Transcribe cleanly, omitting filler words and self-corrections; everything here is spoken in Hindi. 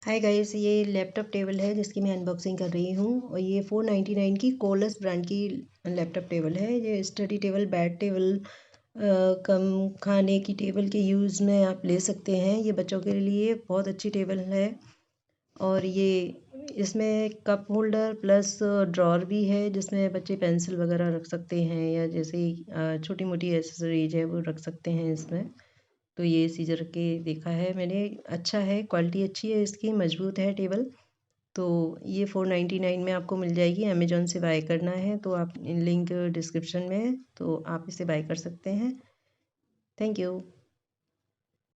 हाय गाइस, ये लैपटॉप टेबल है जिसकी मैं अनबॉक्सिंग कर रही हूँ और ये 499 की कोलस ब्रांड की लैपटॉप टेबल है। ये स्टडी टेबल, बेड टेबल, कम खाने की टेबल के यूज़ में आप ले सकते हैं। ये बच्चों के लिए बहुत अच्छी टेबल है और ये इसमें कप होल्डर प्लस ड्रॉर भी है जिसमें बच्चे पेंसिल वगैरह रख सकते हैं या जैसे छोटी मोटी एसेसरीज है वो रख सकते हैं इसमें। तो ये सीजर के देखा है मैंने, अच्छा है, क्वालिटी अच्छी है, इसकी मजबूत है टेबल। तो ये 499 में आपको मिल जाएगी। अमेजोन से बाय करना है तो आप लिंक डिस्क्रिप्शन में है तो आप इसे बाय कर सकते हैं। Thank you.